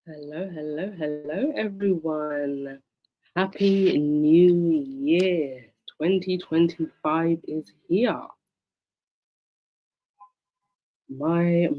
Hello, everyone. Happy New Year. 2025 is here. My.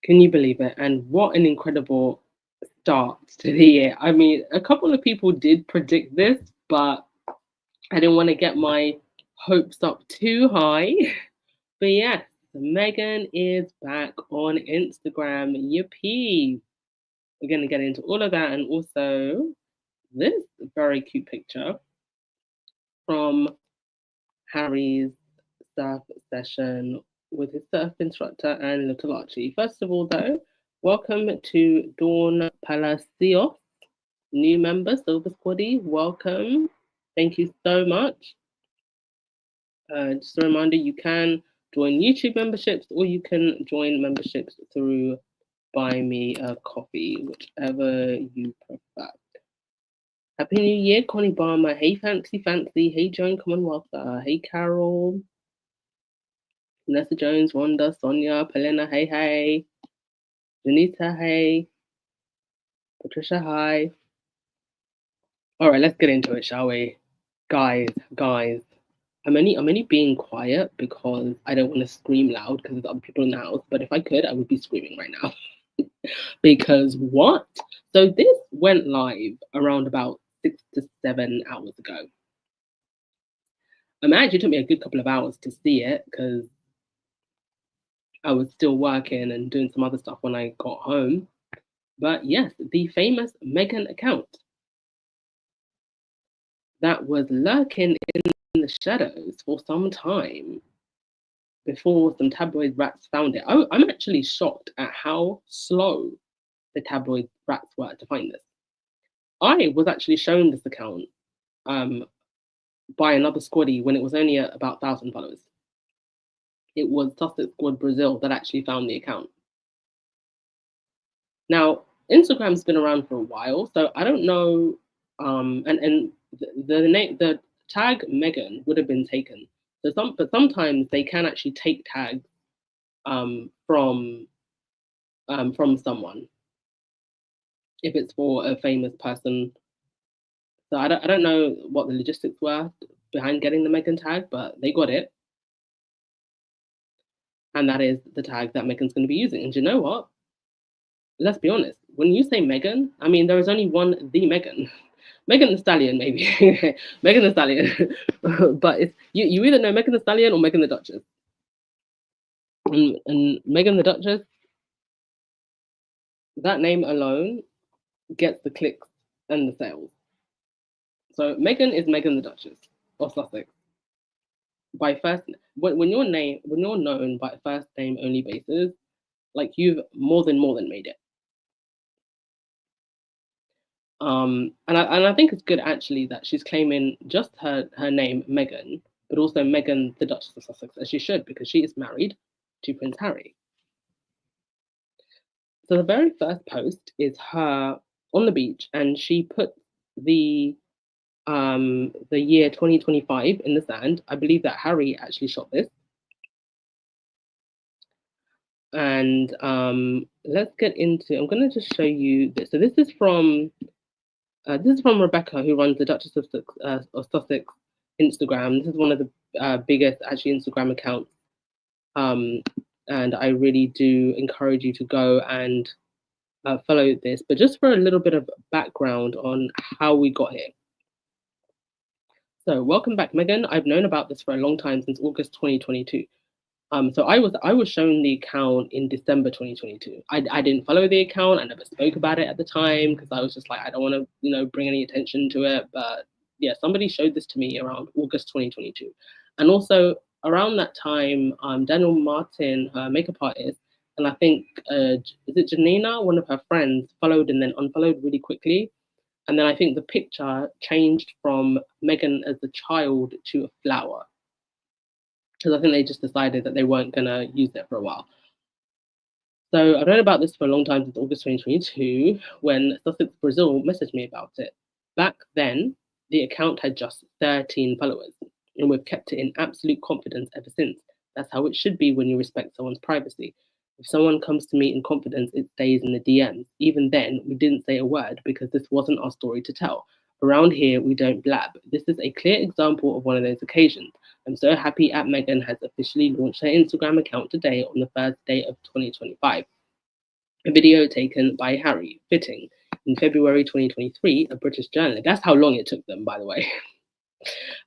Can you believe it? And what an incredible start to the year. I mean, a couple of people did predict this, but I didn't want to get my hopes up too high. But yes, Meghan is back on Instagram. Yippee. We're going to get into all of that and also this very cute picture from Harry's surf session with his surf instructor and little Archie. First of all, though, welcome to Dawn Palacios, new member, Silver Squaddy. Welcome. Thank you so much. Just a reminder, you can join YouTube memberships or you can join memberships through Buy Me a Coffee, whichever you prefer. Happy New Year, Connie Barmer. Hey, Fancy. Hey, Joan Commonwealth. Hey, Carol. Vanessa Jones, Wanda, Sonia, Pelena. Hey. Janita, hey. Patricia, hi. All right, let's get into it, shall we? Guys. I'm only being quiet because I don't want to scream loud because there's other people in the house. But if I could, I would be screaming right now. Because what? So this went live around about 6 to 7 hours ago. It actually took me a good couple of hours to see it because I was still working and doing some other stuff when I got home. But yes, the famous Meghan account that was lurking in the shadows for some time before some tabloid rats found it. I'm actually shocked at how slow the tabloid rats were to find this. I was actually shown this account by another squaddy when it was only at about 1,000 followers. It was Sussex Squad Brazil that actually found the account. Now, Instagram's been around for a while, so I don't know. And the tag Meghan would have been taken. But sometimes they can actually take tags from someone if it's for a famous person. So I don't know what the logistics were behind getting the Meghan tag, but they got it, and that is the tag that Meghan's going to be using. And you know what? Let's be honest. When you say Meghan, I mean there is only one the Meghan. Megan the Stallion, maybe. Megan the Stallion. But it's you either know Megan the Stallion or Megan the Duchess. And Megan the Duchess, that name alone gets the clicks and the sales. So Megan is Megan the Duchess of Sussex. By first, when you're known by first name only basis, like you've more than made it. And I think it's good actually that she's claiming just her name Meghan, but also Meghan the Duchess of Sussex, as she should, because she is married to Prince Harry. So the very first post is her on the beach, and she put the year 2025 in the sand. I believe that Harry actually shot this. And let's get into. I'm going to just show you this. So this is from Rebecca, who runs the Duchess of Sussex Instagram. This is one of the biggest actually Instagram accounts, and I really do encourage you to go and follow this. But just for a little bit of background on how we got here. So welcome back, Meghan. I've known about this for a long time, since August 2022. So I was shown the account in December 2022. I didn't follow the account. I never spoke about it at the time because I was just like, I don't want to, bring any attention to it. But yeah, somebody showed this to me around August 2022. And also around that time, Daniel Martin, her makeup artist, and I think, is it Janina, one of her friends, followed and then unfollowed really quickly. And then I think the picture changed from Meghan as a child to a flower, because I think they just decided that they weren't going to use it for a while. So I've known about this for a long time, since August 2022, when Sussex Brazil messaged me about it. Back then, the account had just 13 followers, and we've kept it in absolute confidence ever since. That's how it should be when you respect someone's privacy. If someone comes to me in confidence, it stays in the DMs. Even then, we didn't say a word because this wasn't our story to tell. Around here, we don't blab. This is a clear example of one of those occasions. I'm so happy Meghan has officially launched her Instagram account today on the first day of 2025. A video taken by Harry, fitting. In February 2023, a British journalist, that's how long it took them, by the way.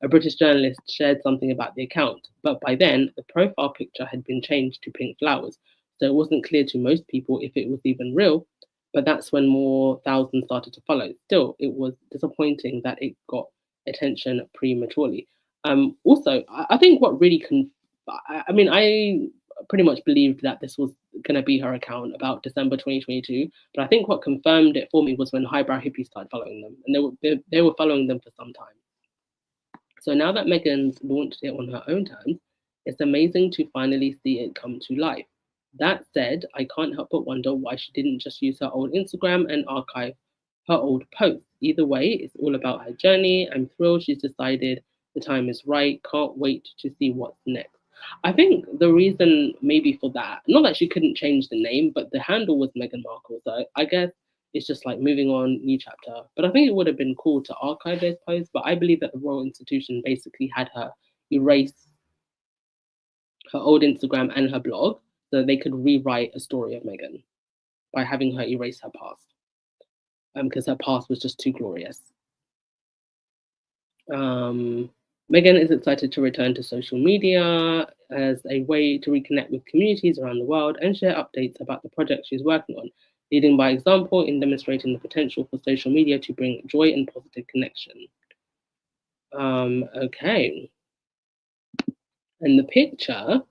A British journalist shared something about the account, but by then, the profile picture had been changed to pink flowers, so it wasn't clear to most people if it was even real, but that's when more thousands started to follow. Still, it was disappointing that it got attention prematurely. Also, I think what really I pretty much believed that this was going to be her account about December 2022, but I think what confirmed it for me was when highbrow hippies started following them, and they were following them for some time. So now that Meghan's launched it on her own terms, it's amazing to finally see it come to life. That said, I can't help but wonder why she didn't just use her old Instagram and archive her old posts. Either way, it's all about her journey. I'm thrilled she's decided the time is right. Can't wait to see what's next. I think the reason maybe for that, not that she couldn't change the name, but the handle was Meghan Markle. So I guess it's just like moving on, new chapter. But I think it would have been cool to archive those posts. But I believe that the royal institution basically had her erase her old Instagram and her blog so that they could rewrite a story of Meghan by having her erase her past. Because her past was just too glorious. Meghan is excited to return to social media as a way to reconnect with communities around the world and share updates about the project she's working on, leading by example in demonstrating the potential for social media to bring joy and positive connection. Okay. And the picture,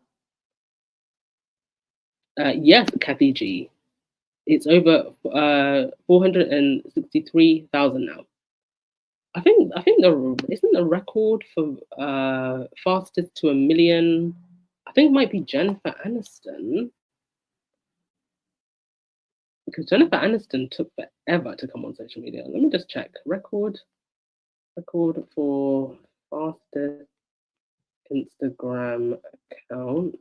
yes, Kathy G. It's over 463,000 now. I think isn't the record for fastest to a million. I think it might be Jennifer Aniston, because Jennifer Aniston took forever to come on social media. Let me just check record for fastest Instagram account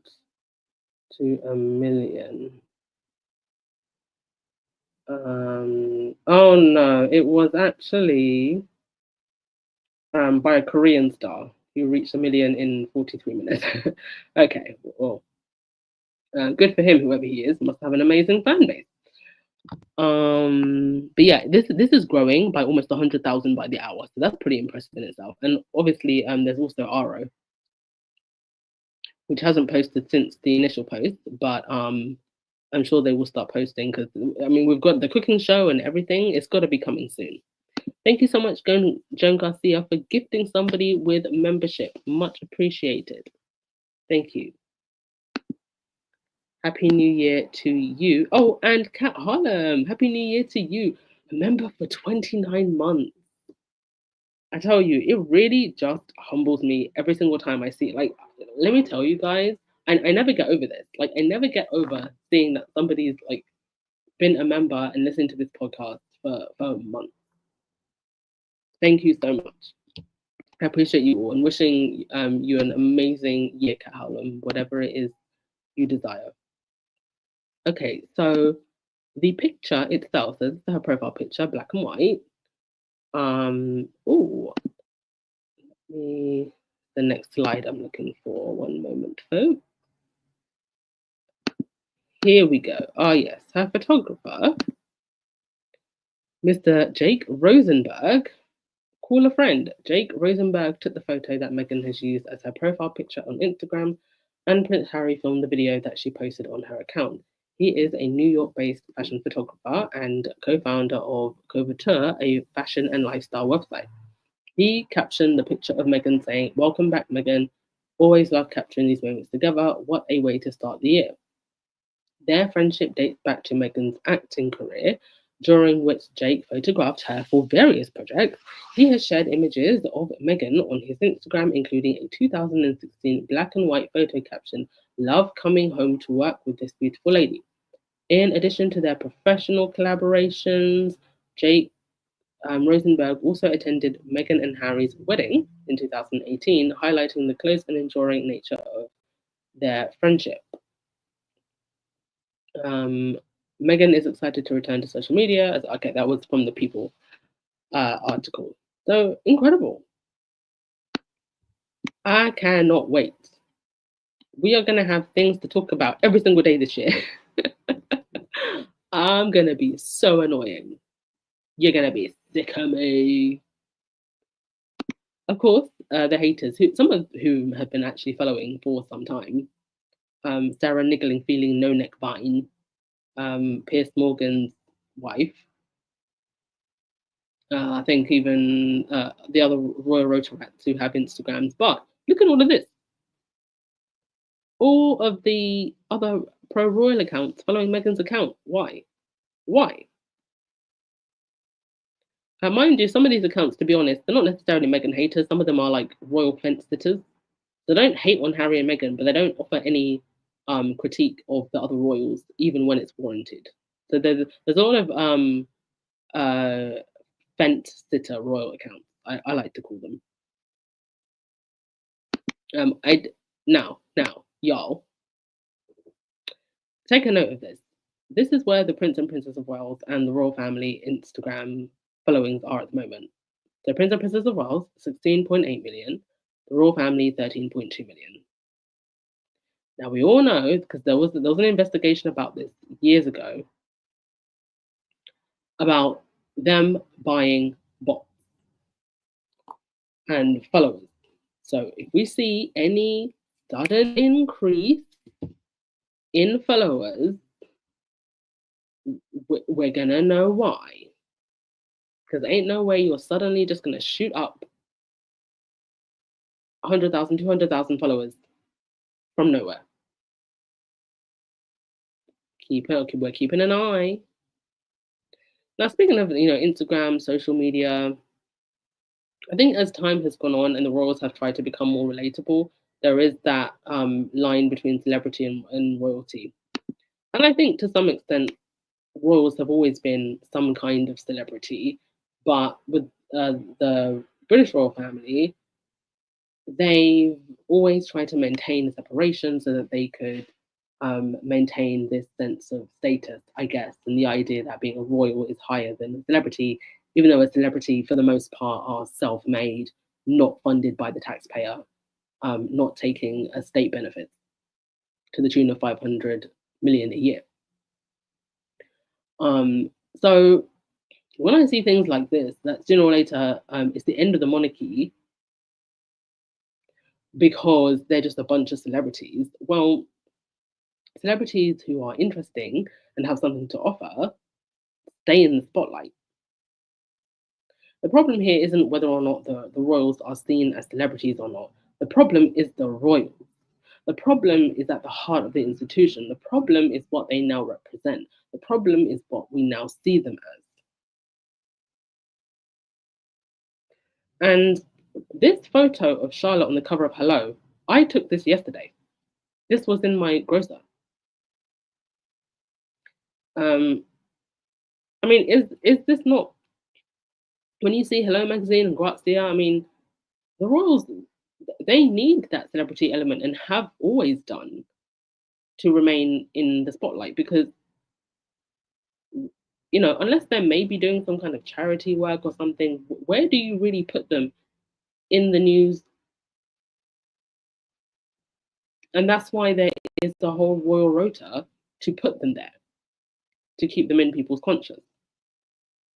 to a million. Oh no, it was actually by a Korean star who reached a million in 43 minutes. Okay, well, good for him, whoever he is. Must have an amazing fan base. But yeah, this is growing by almost 100,000 by the hour, so that's pretty impressive in itself. And obviously, there's also Aro, which hasn't posted since the initial post, but I'm sure they will start posting because I mean we've got the cooking show and everything. It's got to be coming soon. Thank you so much, Joan Garcia, for gifting somebody with membership. Much appreciated. Thank you. Happy New Year to you. Oh, and Kat Harlem, Happy New Year to you. A member for 29 months. I tell you, it really just humbles me every single time I see it. Like, let me tell you guys, I never get over this. Like, I never get over seeing that somebody's like been a member and listening to this podcast for months. Thank you so much. I appreciate you all and wishing you an amazing year, Kat Harlem, whatever it is you desire. Okay, so the picture itself, so this is her profile picture, black and white. The next slide I'm looking for. One moment, folks. Here we go. Ah, yes, her photographer, Mr. Jake Rosenberg. Call a friend. Jake Rosenberg took the photo that Meghan has used as her profile picture on Instagram, and Prince Harry filmed the video that she posted on her account. He is a New York-based fashion photographer and co-founder of Couture, a fashion and lifestyle website. He captioned the picture of Meghan saying, "Welcome back, Meghan. Always love capturing these moments together. What a way to start the year." Their friendship dates back to Meghan's acting career, during which Jake photographed her for various projects. He has shared images of Meghan on his Instagram, including a 2016 black and white photo caption, "Love coming home to work with this beautiful lady." In addition to their professional collaborations, Jake Rosenberg also attended Meghan and Harry's wedding in 2018, highlighting the close and enduring nature of their friendship. Meghan is excited to return to social media. Okay, that was from the People article. So incredible. I cannot wait. We are going to have things to talk about every single day this year. I'm going to be so annoying. You're going to be sick of me. Of course, the haters, some of whom have been actually following for some time. Sarah Niggling Feeling No Neck Vine, Piers Morgan's wife. I think even the other Royal Rotarats who have Instagrams. But look at all of this. All of the other pro-royal accounts following Meghan's account. Why? Why? Mind you, some of these accounts, to be honest, they're not necessarily Meghan haters. Some of them are like royal fence sitters. They don't hate on Harry and Meghan, but they don't offer any critique of the other royals, even when it's warranted. So there's a lot of fence sitter royal accounts, I like to call them. Now, y'all, take a note of this. This is where the Prince and Princess of Wales and the royal family Instagram followings are at the moment. The Prince and Princess of Wales, 16.8 million. The royal family, 13.2 million. Now we all know, because there was an investigation about this years ago, about them buying bots and followers. So if we see any sudden increase in followers, we're gonna know why. Because ain't no way you're suddenly just gonna shoot up 100,000, 200,000 followers from nowhere. We're keeping an eye. Now, speaking of Instagram, social media, I think as time has gone on and the royals have tried to become more relatable, there is that line between celebrity and royalty. And I think to some extent, royals have always been some kind of celebrity, but with the British royal family, they've always tried to maintain a separation so that they could maintain this sense of status, I guess, and the idea that being a royal is higher than a celebrity, even though a celebrity, for the most part, are self-made, not funded by the taxpayer, not taking a state benefit to the tune of 500 million a year. So when I see things like this, that sooner or later it's the end of the monarchy because they're just a bunch of celebrities. Well, celebrities who are interesting and have something to offer stay in the spotlight. The problem here isn't whether or not the royals are seen as celebrities or not. The problem is the royals. The problem is at the heart of the institution. The problem is what they now represent. The problem is what we now see them as. And this photo of Charlotte on the cover of Hello, I took this yesterday. This was in my grocer. I mean, is this not, when you see Hello magazine and Grazia, I mean, the royals, they need that celebrity element and have always done to remain in the spotlight because, unless they're maybe doing some kind of charity work or something, where do you really put them in the news? And that's why there is the whole royal rota to put them there, to keep them in people's conscience.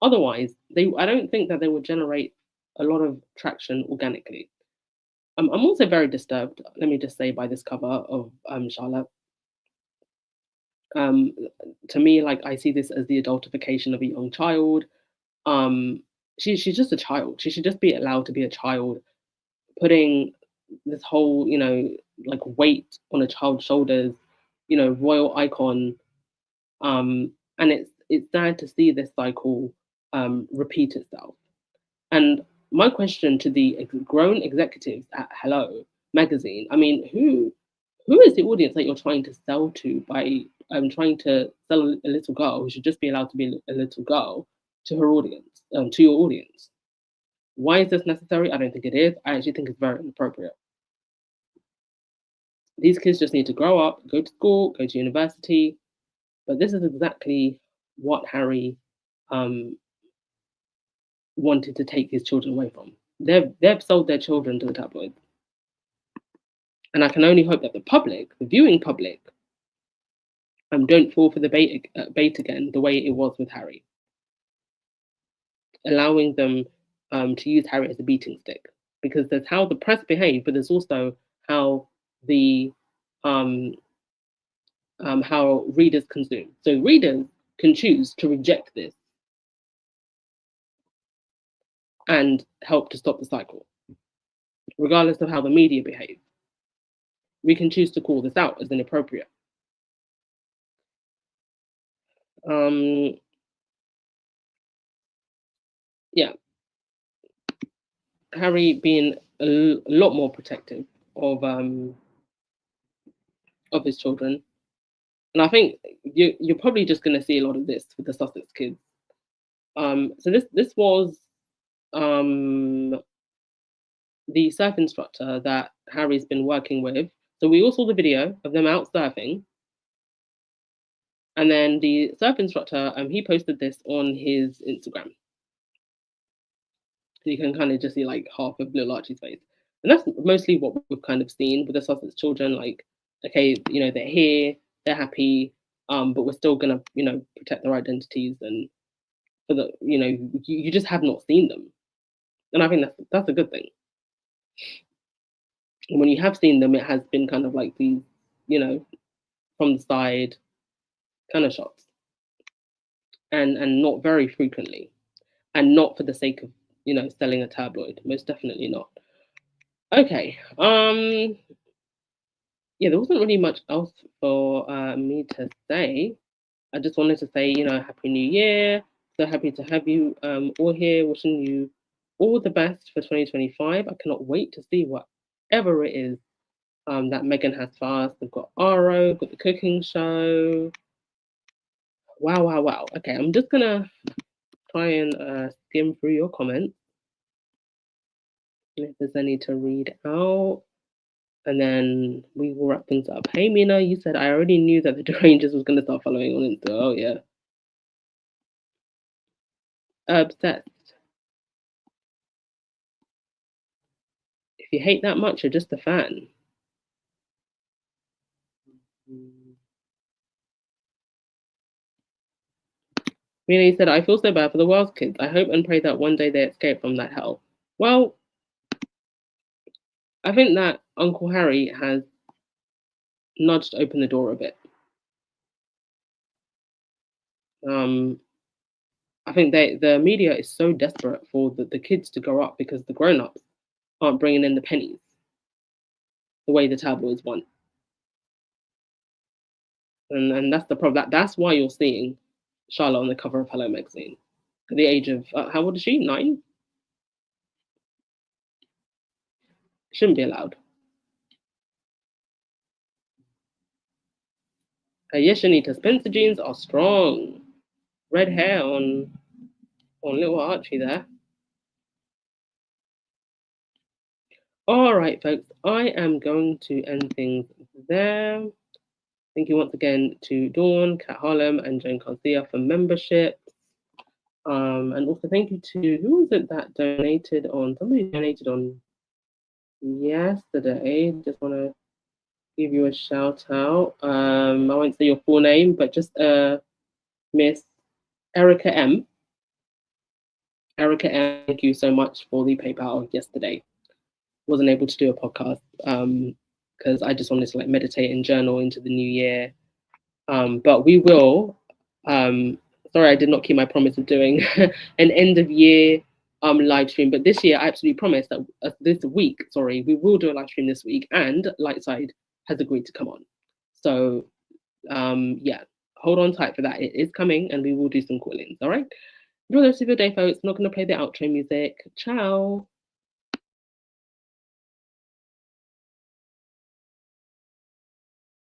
Otherwise, I don't think that they would generate a lot of traction organically. I'm also very disturbed, let me just say, by this cover of Charlotte. To me, like, I see this as the adultification of a young child. She's just a child. She should just be allowed to be a child, putting this whole, like, weight on a child's shoulders, royal icon. And it's sad to see this cycle repeat itself. And my question to the grown executives at Hello magazine, I mean, who is the audience that you're trying to sell to by trying to sell a little girl who should just be allowed to be a little girl to her audience, to your audience? Why is this necessary? I don't think it is. I actually think it's very inappropriate. These kids just need to grow up, go to school, go to university, But this is exactly what Harry wanted to take his children away from. They've sold their children to the tabloids. And I can only hope that the public, the viewing public, don't fall for the bait again, the way it was with Harry, allowing them to use Harry as a beating stick. Because there's how the press behave, but there's also how the how readers consume. So readers can choose to reject this and help to stop the cycle, regardless of how the media behave. We can choose to call this out as inappropriate. Yeah, Harry being a lot more protective of his children, and I think you're probably just going to see a lot of this with the Sussex kids. So this was the surf instructor that Harry's been working with. So we all saw the video of them out surfing. And then the surf instructor, he posted this on his Instagram. So you can kind of just see like half of little Archie's face. And that's mostly what we've kind of seen with the Sussex children. Like, okay, they're here, they're happy, but we're still gonna, protect their identities. And for the, you just have not seen them. And I think that's a good thing. And when you have seen them, it has been kind of like these, from the side kind of shots. And not very frequently. And not for the sake of, selling a tabloid. Most definitely not. Okay. Yeah, there wasn't really much else for me to say. I just wanted to say, Happy New Year. So happy to have you all here. Wishing you all the best for 2025. I cannot wait to see whatever it is that Meghan has for us. We've got Aro, got the cooking show. Wow. Okay, I'm just gonna try and skim through your comments. If there's any to read out. And then we will wrap things up. Hey, Mina, you said I already knew that the Derangers was going to start following on Insta. Oh, yeah. Obsessed. If you hate that much, you're just a fan. Mina, you said, I feel so bad for the Wells kids. I hope and pray that one day they escape from that hell. Well, I think that Uncle Harry has nudged open the door a bit. I think the media is so desperate for the kids to grow up because the grown-ups aren't bringing in the pennies the way the tabloids want. And that's the problem. That's why you're seeing Charlotte on the cover of Hello magazine at the age of, how old is she? 9? Shouldn't be allowed. Yes, Shanita, Spencer jeans are strong. Red hair on little Archie there. All right, folks, I am going to end things there. Thank you once again to Dawn, Kat Harlem, and Joan Garcia for membership. And also thank you to, who was it that donated on, somebody donated on yesterday. Just want to give you a shout out. I won't say your full name, but just Miss Erica M. Erica M, thank you so much for the PayPal yesterday. Wasn't able to do a podcast because I just wanted to like meditate and journal into the new year. But we will. Sorry, I did not keep my promise of doing an end of year live stream. But this year, I absolutely promised that this week, we will do a live stream this week, and Lightside has agreed to come on. So yeah, hold on tight for that. It is coming, and we will do some call-ins. All right. Enjoy the rest of your day, folks. I'm not going to play the outro music. Ciao.